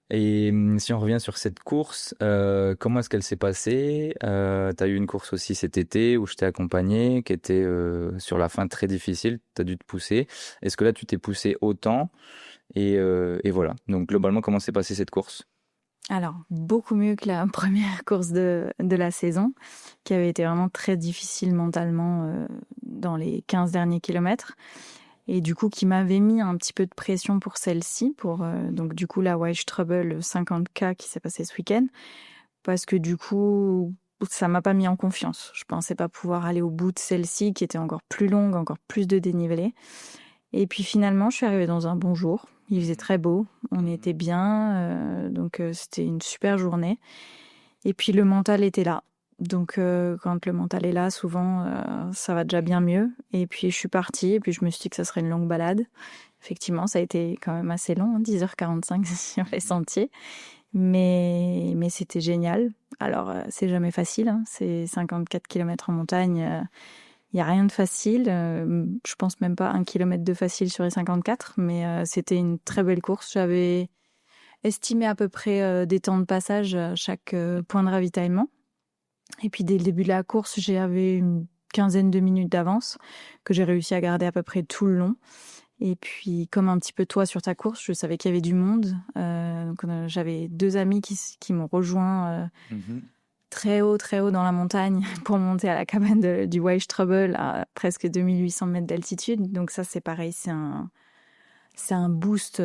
Et si on revient sur cette course, comment est-ce qu'elle s'est passée? T'as eu une course aussi cet été où je t'ai accompagné, qui était sur la fin très difficile. T'as dû te pousser. Est-ce que là tu t'es poussé autant? Et voilà. Donc globalement, comment s'est passée cette course? Alors, beaucoup mieux que la première course de la saison, qui avait été vraiment très difficile mentalement dans les 15 derniers kilomètres. Et du coup, qui m'avait mis un petit peu de pression pour celle-ci, pour donc du coup la Wild Trouble 50K qui s'est passée ce week-end, parce que du coup, ça m'a pas mis en confiance. Je pensais pas pouvoir aller au bout de celle-ci, qui était encore plus longue, encore plus de dénivelé. Et puis finalement, je suis arrivée dans un bon jour. Il faisait très beau, on était bien, donc c'était une super journée. Et puis le mental était là. Donc quand le mental est là, souvent ça va déjà bien mieux. Et puis je suis partie, et puis je me suis dit que ça serait une longue balade. Effectivement, ça a été quand même assez long, 10h45 sur les sentiers. Mais c'était génial. Alors c'est jamais facile, hein. C'est 54 km en montagne. Il n'y a rien de facile. Je pense même pas 1 kilomètre de facile sur les 54, mais c'était une très belle course. J'avais estimé à peu près des temps de passage à chaque point de ravitaillement. Et puis dès le début de la course, j'avais une quinzaine de minutes d'avance que j'ai réussi à garder à peu près tout le long. Et puis comme un petit peu toi sur ta course, je savais qu'il y avait du monde. Donc j'avais 2 amis qui m'ont rejoint très haut dans la montagne pour monter à la cabane du Wild Trouble à presque 2800 mètres d'altitude. Donc ça, c'est pareil, c'est un boost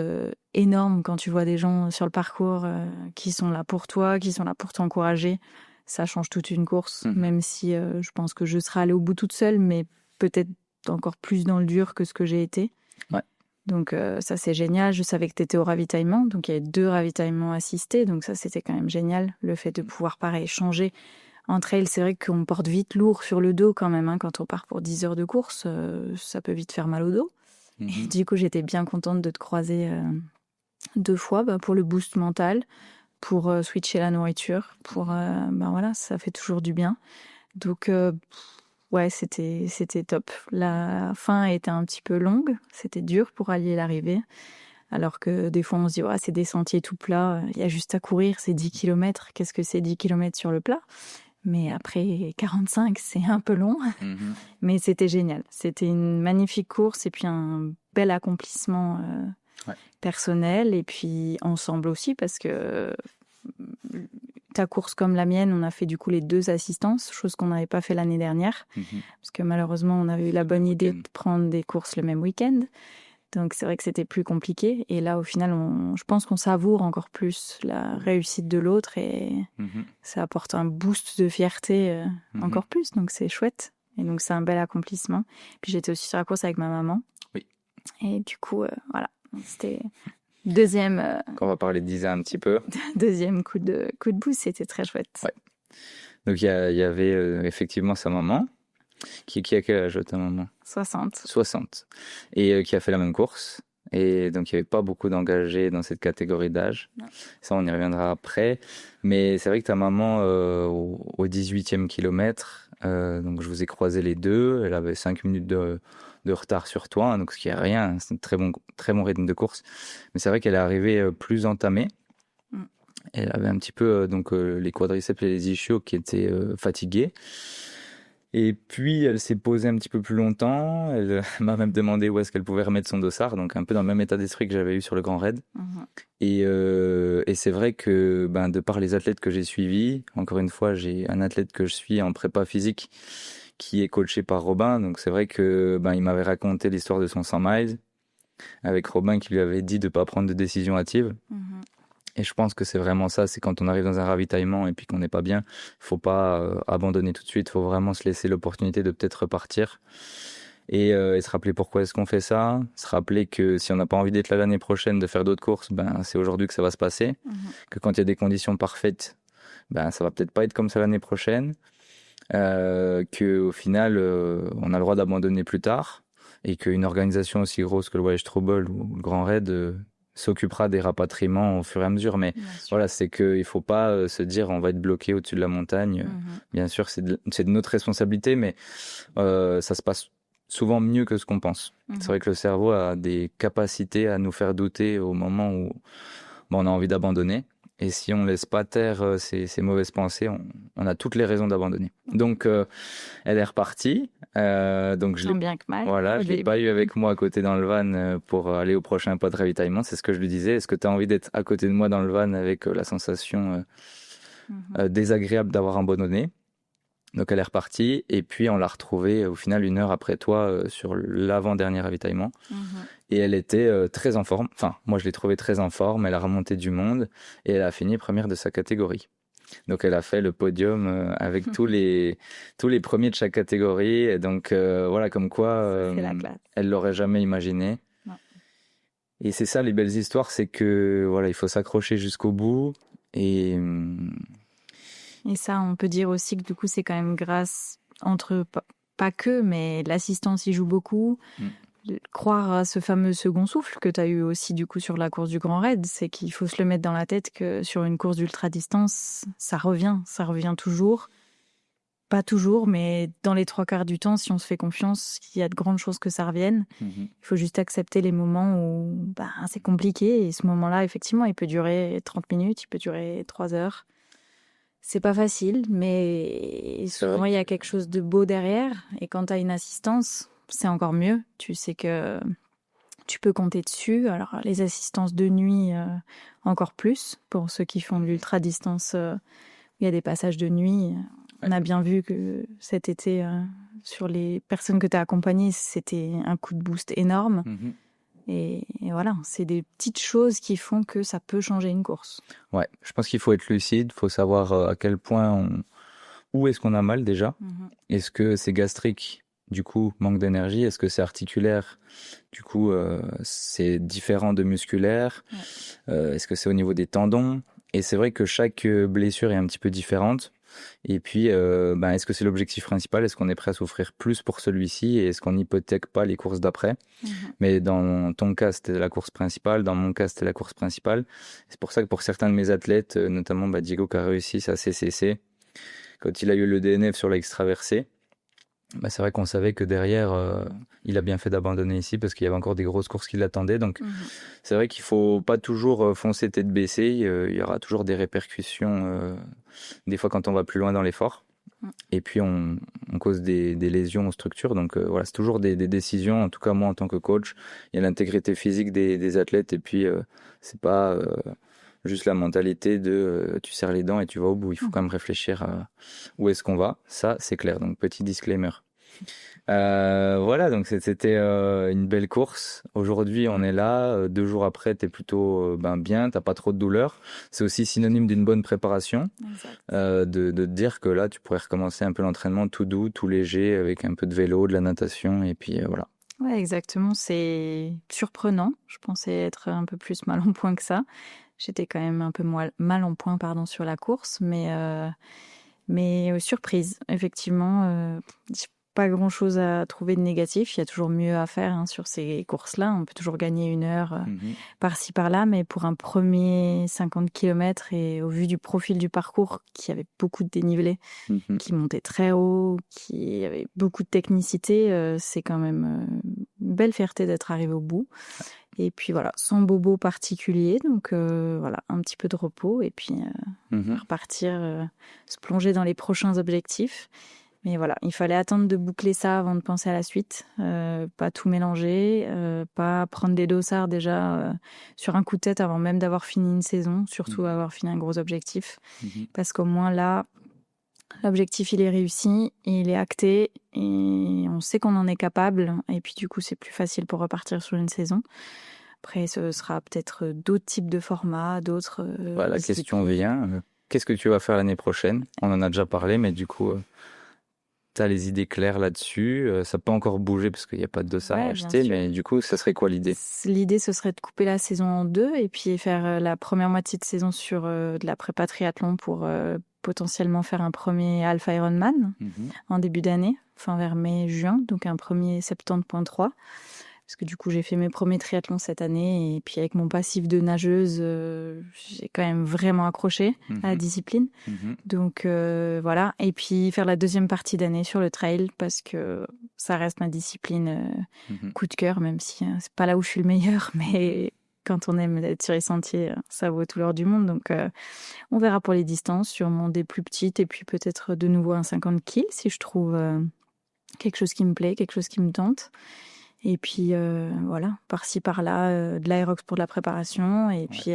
énorme quand tu vois des gens sur le parcours qui sont là pour toi, qui sont là pour t'encourager. Ça change toute une course, même si je pense que je serais allée au bout toute seule, mais peut-être encore plus dans le dur que ce que j'ai été. Ouais. Donc ça, c'est génial. Je savais que tu étais au ravitaillement, donc il y avait 2 ravitaillements assistés, donc ça, c'était quand même génial. Le fait de pouvoir, pareil, changer en trail, c'est vrai qu'on porte vite lourd sur le dos quand même, hein, quand on part pour 10 heures de course, ça peut vite faire mal au dos. Et du coup, j'étais bien contente de te croiser 2 fois pour le boost mental, pour switcher la nourriture, pour voilà, ça fait toujours du bien. Donc ouais, c'était top. La fin était un petit peu longue, c'était dur pour allier l'arrivée. Alors que des fois on se dit c'est des sentiers tout plats, il y a juste à courir, c'est 10 km, qu'est-ce que c'est 10 km sur le plat? Mais après 45, c'est un peu long. Mais c'était génial. C'était une magnifique course et puis un bel accomplissement personnel. Et puis ensemble aussi, parce que ta course comme la mienne, on a fait du coup les 2 assistances, chose qu'on n'avait pas fait l'année dernière. Parce que malheureusement, on avait eu la bonne idée de prendre des courses le même week-end. Donc c'est vrai que c'était plus compliqué. Et là, au final, je pense qu'on savoure encore plus la réussite de l'autre et ça apporte un boost de fierté encore plus. Donc c'est chouette. Et donc c'est un bel accomplissement. Puis j'étais aussi sur la course avec ma maman. Oui. Et du coup, voilà, c'était deuxième. On va parler d'Isa un petit peu. Deuxième coup de boost, c'était très chouette. Ouais. Donc il y avait effectivement sa maman. Qui a quel âge ta maman? 60. Et qui a fait la même course. Et donc, il n'y avait pas beaucoup d'engagés dans cette catégorie d'âge. Non. Ça, on y reviendra après. Mais c'est vrai que ta maman, au 18e kilomètre, donc je vous ai croisé les deux. Elle avait 5 minutes de retard sur toi, donc ce qui est rien. C'est un très bon rythme de course. Mais c'est vrai qu'elle est arrivée plus entamée. Elle avait un petit peu les quadriceps et les ischios qui étaient fatigués. Et puis, elle s'est posée un petit peu plus longtemps. Elle m'a même demandé où est-ce qu'elle pouvait remettre son dossard. Donc, un peu dans le même état d'esprit que j'avais eu sur le Grand Raid. Et c'est vrai que, de par les athlètes que j'ai suivis, encore une fois, j'ai un athlète que je suis en prépa physique qui est coaché par Robin. Donc, c'est vrai que, il m'avait raconté l'histoire de son 100 miles avec Robin qui lui avait dit de pas prendre de décision hâtive. Et je pense que c'est vraiment ça, c'est quand on arrive dans un ravitaillement et puis qu'on n'est pas bien, il faut pas abandonner tout de suite, il faut vraiment se laisser l'opportunité de peut-être repartir et se rappeler pourquoi est-ce qu'on fait ça, se rappeler que si on n'a pas envie d'être là l'année prochaine, de faire d'autres courses, c'est aujourd'hui que ça va se passer, que quand il y a des conditions parfaites, ça va peut-être pas être comme ça l'année prochaine, qu'au final, on a le droit d'abandonner plus tard et qu'une organisation aussi grosse que le Voyage Trouble ou le Grand Raid s'occupera des rapatriements au fur et à mesure, mais voilà, c'est qu'il faut pas se dire on va être bloqué au-dessus de la montagne. Bien sûr, c'est de notre responsabilité, mais ça se passe souvent mieux que ce qu'on pense. C'est vrai que le cerveau a des capacités à nous faire douter au moment où on a envie d'abandonner. Et si on laisse pas taire ces mauvaises pensées, on a toutes les raisons d'abandonner. Donc, elle est repartie. Donc je l'ai bien que mal. Voilà, je l'ai pas eu avec moi à côté dans le van pour aller au prochain pas de ravitaillement. C'est ce que je lui disais. Est-ce que tu as envie d'être à côté de moi dans le van avec la sensation désagréable d'avoir abandonné? Donc elle est repartie et puis on l'a retrouvée au final 1 heure après toi sur l'avant-dernier ravitaillement. Et elle était très en forme. Enfin, moi je l'ai trouvée très en forme. Elle a remonté du monde et elle a fini première de sa catégorie. Donc elle a fait le podium avec tous les premiers de chaque catégorie. Et donc voilà, comme quoi elle l'aurait jamais imaginé. Non. Et c'est ça les belles histoires, c'est que voilà, il faut s'accrocher jusqu'au bout. Et ça, on peut dire aussi que du coup, c'est quand même grâce pas que, mais l'assistance y joue beaucoup. Croire à ce fameux second souffle que tu as eu aussi du coup sur la course du Grand Raid, c'est qu'il faut se le mettre dans la tête que sur une course d'ultra-distance, ça revient toujours. Pas toujours, mais dans les 3/4 du temps, si on se fait confiance, il y a de grandes chances que ça revienne. Il faut juste accepter les moments où c'est compliqué et ce moment-là, effectivement, il peut durer 30 minutes, il peut durer 3 heures. C'est pas facile, mais souvent il y a quelque chose de beau derrière et quand tu as une assistance, c'est encore mieux. Tu sais que tu peux compter dessus. Alors, les assistances de nuit, encore plus. Pour ceux qui font de l'ultra-distance, il y a des passages de nuit. On a bien vu que cet été, sur les personnes que tu as accompagnées, c'était un coup de boost énorme. Et voilà, c'est des petites choses qui font que ça peut changer une course. Ouais, je pense qu'il faut être lucide. Il faut savoir à quel point où est-ce qu'on a mal déjà. Est-ce que c'est gastrique ? Du coup, manque d'énergie. Est-ce que c'est articulaire? Du coup, c'est différent de musculaire. Est-ce que c'est au niveau des tendons? Et c'est vrai que chaque blessure est un petit peu différente. Et puis, est-ce que c'est l'objectif principal? Est-ce qu'on est prêt à souffrir plus pour celui-ci? Et est-ce qu'on n'hypothèque pas les courses d'après? Mais dans ton cas, c'était la course principale. Dans mon cas, c'était la course principale. C'est pour ça que pour certains de mes athlètes, notamment Diego qui a réussi sa CCC, quand il a eu le DNF sur l'extraversé, c'est vrai qu'on savait que derrière, il a bien fait d'abandonner ici parce qu'il y avait encore des grosses courses qui l'attendaient. Donc, c'est vrai qu'il faut pas toujours foncer tête baissée. Il y aura toujours des répercussions, des fois quand on va plus loin dans l'effort. Et puis on cause des lésions aux structures. Donc voilà, c'est toujours des décisions. En tout cas moi en tant que coach, il y a l'intégrité physique des athlètes et puis c'est pas juste la mentalité de tu serres les dents et tu vas au bout. Il faut quand même réfléchir à où est-ce qu'on va. Ça c'est clair. Donc petit disclaimer. Voilà, donc c'était une belle course. Aujourd'hui, on est là. 2 jours après, t'es plutôt bien, t'as pas trop de douleur. C'est aussi synonyme d'une bonne préparation. De te dire que là, tu pourrais recommencer un peu l'entraînement tout doux, tout léger, avec un peu de vélo, de la natation, et puis voilà. Ouais, exactement. C'est surprenant. Je pensais être un peu plus mal en point que ça. J'étais quand même un peu mal en point, pardon, sur la course, mais surprise, effectivement. Pas grand-chose à trouver de négatif. Il y a toujours mieux à faire sur ces courses-là. On peut toujours gagner 1 heure par-ci, par-là. Mais pour un premier 50 km et au vu du profil du parcours qui avait beaucoup de dénivelé, qui montait très haut, qui avait beaucoup de technicité, c'est quand même une belle fierté d'être arrivé au bout. Et puis voilà, sans bobo particulier. Donc voilà, un petit peu de repos et puis repartir, se plonger dans les prochains objectifs. Mais voilà, il fallait attendre de boucler ça avant de penser à la suite. Pas tout mélanger, pas prendre des dossards déjà sur un coup de tête avant même d'avoir fini une saison, surtout avoir fini un gros objectif. Parce qu'au moins là, l'objectif il est réussi, il est acté et on sait qu'on en est capable. Et puis du coup, c'est plus facile pour repartir sur une saison. Après, ce sera peut-être d'autres types de formats, d'autres... la question vient, qu'est-ce que tu vas faire l'année prochaine ? On en a déjà parlé, mais du coup... T'as les idées claires là-dessus. Ça peut encore bouger parce qu'il n'y a pas de dossard à acheter, mais du coup, ça serait quoi l'idée ? L'idée, ce serait de couper la saison en 2 et puis faire la première moitié de saison sur de la prépa triathlon pour potentiellement faire un premier Alpha Ironman en début d'année, enfin vers mai-juin, donc un premier 70.3. Parce que du coup, j'ai fait mes premiers triathlons cette année et puis avec mon passif de nageuse, j'ai quand même vraiment accroché à la discipline. Donc voilà. Et puis faire la deuxième partie d'année sur le trail parce que ça reste ma discipline coup de cœur, même si c'est pas là où je suis le meilleur, mais quand on aime être sur les sentiers, ça vaut tout l'or du monde. Donc on verra pour les distances, sûrement des plus petites et puis peut-être de nouveau un 50 kills si je trouve quelque chose qui me plaît, quelque chose qui me tente. Et puis voilà, par-ci par-là, de l'aérox pour de la préparation. Et puis,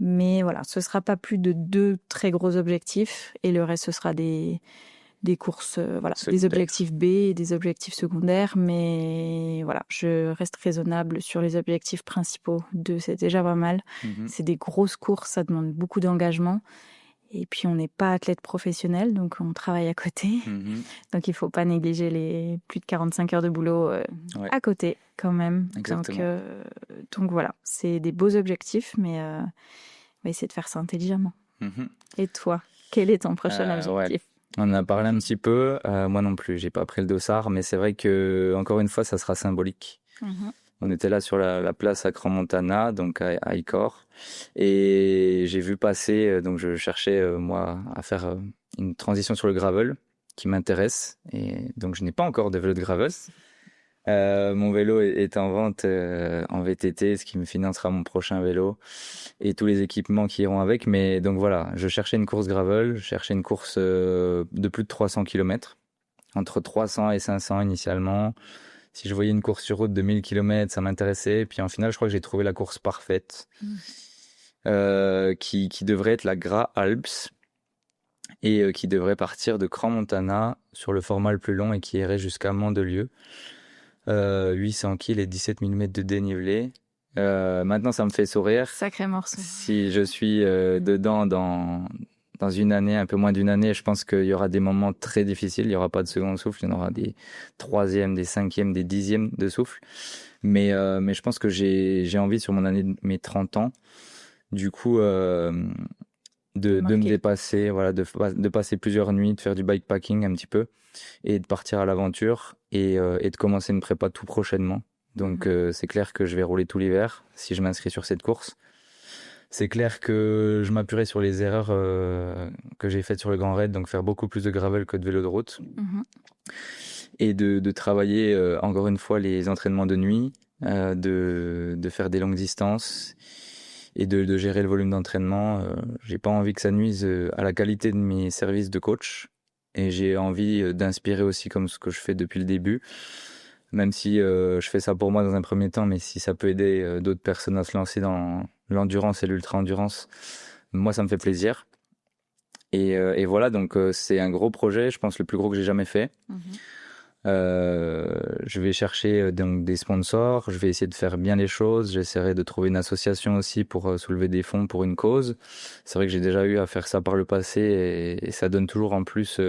mais voilà, ce sera pas plus de 2 très gros objectifs. Et le reste, ce sera des courses, voilà, des objectifs B et des objectifs secondaires. Mais voilà, je reste raisonnable sur les objectifs principaux. 2, c'est déjà pas mal. C'est des grosses courses, ça demande beaucoup d'engagement. Et puis, on n'est pas athlète professionnel, donc on travaille à côté. Donc, il ne faut pas négliger les plus de 45 heures de boulot à côté, quand même. Donc voilà, c'est des beaux objectifs, mais on va essayer de faire ça intelligemment. Et toi, quel est ton prochain objectif ? On en a parlé un petit peu. Moi non plus, j'ai pas pris le dossard, mais c'est vrai que encore une fois, ça sera symbolique. On était là sur la place à Crans-Montana, donc à Icor, et j'ai vu passer, donc je cherchais moi à faire une transition sur le gravel qui m'intéresse, et donc je n'ai pas encore de vélo de gravel. Mon vélo est en vente en VTT, ce qui me financera mon prochain vélo et tous les équipements qui iront avec. Mais donc voilà, je cherchais une course gravel, je cherchais une course de plus de 300 km, entre 300 et 500 initialement. Si je voyais une course sur route de 1000 km, ça m'intéressait. Et puis en final, je crois que j'ai trouvé la course parfaite, qui devrait être la Gras Alps et qui devrait partir de Crans-Montana sur le format le plus long et qui irait jusqu'à Mandelieu. 800 kg et 17 000 mètres de dénivelé. Maintenant, ça me fait sourire. Sacré morceau. Si je suis dedans dans une année, un peu moins d'une année, je pense qu'il y aura des moments très difficiles. Il n'y aura pas de second souffle. Il y en aura des 3e, des 5e, des 10e de souffle. Mais je pense que j'ai envie sur mon année de mes 30 ans, du coup, de me dépasser, voilà, de passer plusieurs nuits, de faire du bikepacking un petit peu et de partir à l'aventure et de commencer une prépa tout prochainement. Donc c'est clair que je vais rouler tout l'hiver si je m'inscris sur cette course. C'est clair que je m'appuierai sur les erreurs que j'ai faites sur le Grand Raid, donc faire beaucoup plus de gravel que de vélo de route. Et de travailler encore une fois les entraînements de nuit, de faire des longues distances et de gérer le volume d'entraînement. J'ai pas envie que ça nuise à la qualité de mes services de coach. et j'ai envie d'inspirer aussi comme ce que je fais depuis le début. Même si je fais ça pour moi dans un premier temps, mais si ça peut aider d'autres personnes à se lancer dans l'endurance et l'ultra-endurance, moi ça me fait plaisir. Et voilà, donc c'est un gros projet, je pense le plus gros que j'ai jamais fait. Je vais chercher donc des sponsors, je vais essayer de faire bien les choses, j'essaierai de trouver une association aussi pour soulever des fonds pour une cause. C'est vrai que j'ai déjà eu à faire ça par le passé et ça donne toujours en plus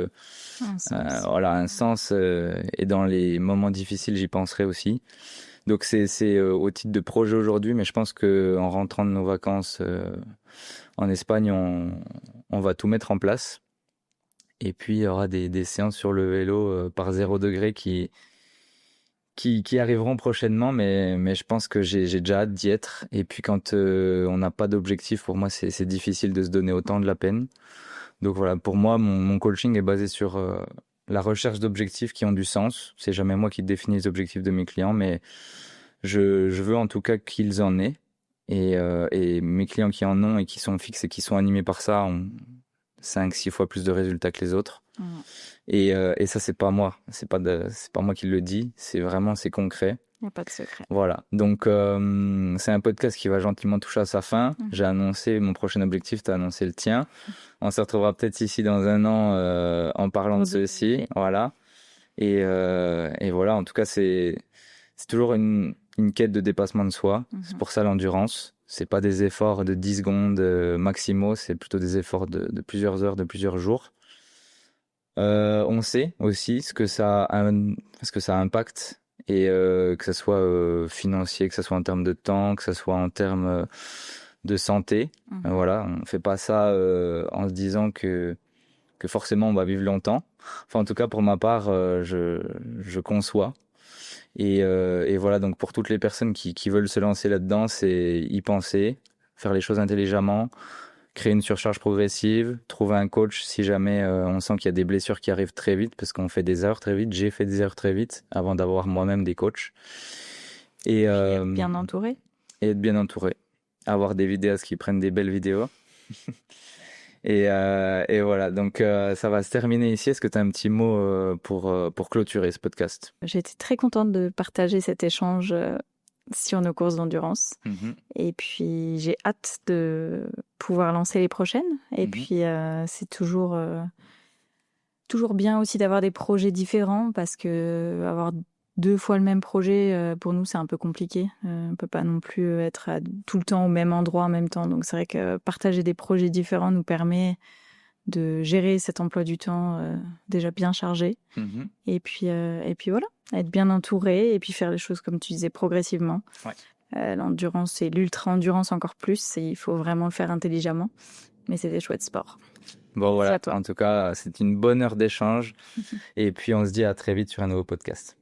un sens et dans les moments difficiles j'y penserai aussi. Donc c'est au titre de projet aujourd'hui, mais je pense que en rentrant de nos vacances en Espagne, on va tout mettre en place. Et puis, il y aura des séances sur le vélo par 0 degré qui arriveront prochainement, mais je pense que j'ai déjà hâte d'y être. Et puis, quand on n'a pas d'objectif, pour moi, c'est difficile de se donner autant de la peine. Donc voilà, pour moi, mon coaching est basé sur la recherche d'objectifs qui ont du sens. C'est jamais moi qui définis les objectifs de mes clients, mais je veux en tout cas qu'ils en aient. Et mes clients qui en ont et qui sont fixes et qui sont animés par ça ont 5-6 fois plus de résultats que les autres. Et ça, c'est pas moi. C'est pas moi qui le dis. C'est concret. Il n'y a pas de secret. Voilà. Donc, c'est un podcast qui va gentiment toucher à sa fin. J'ai annoncé mon prochain objectif. Tu as annoncé le tien. On se retrouvera peut-être ici dans un an en parlant de ceci. Voilà. Et voilà. En tout cas, c'est toujours une quête de dépassement de soi. C'est pour ça l'endurance. C'est pas des efforts de 10 secondes maximaux, c'est plutôt des efforts de plusieurs heures, de plusieurs jours. On sait aussi ce que ça impacte et que ça soit financier, que ça soit en termes de temps, que ça soit en termes de santé. Voilà, on fait pas ça en se disant que forcément on va vivre longtemps. Enfin, en tout cas, pour ma part, je conçois. Et voilà, donc pour toutes les personnes qui veulent se lancer là-dedans, c'est y penser, faire les choses intelligemment, créer une surcharge progressive, trouver un coach si jamais on sent qu'il y a des blessures qui arrivent très vite, parce qu'on fait des erreurs très vite. J'ai fait des erreurs très vite avant d'avoir moi-même des coachs. Et être bien entouré. Et être bien entouré. Avoir des vidéastes qui prennent des belles vidéos. Et voilà, donc ça va se terminer ici. Est-ce que tu as un petit mot pour clôturer ce podcast? J'ai été très contente de partager cet échange sur nos courses d'endurance. Et puis, j'ai hâte de pouvoir lancer les prochaines. Et puis, c'est toujours bien aussi d'avoir des projets différents parce que avoir 2 fois le même projet, pour nous, c'est un peu compliqué. On ne peut pas non plus être tout le temps au même endroit en même temps. Donc, c'est vrai que partager des projets différents nous permet de gérer cet emploi du temps déjà bien chargé. Et puis voilà, être bien entouré et puis faire les choses, comme tu disais, progressivement. Ouais. L'endurance et l'ultra-endurance encore plus. Il faut vraiment le faire intelligemment. Mais c'est des chouettes sports. Bon, voilà. En tout cas, c'est une bonne heure d'échange. Et puis, on se dit à très vite sur un nouveau podcast.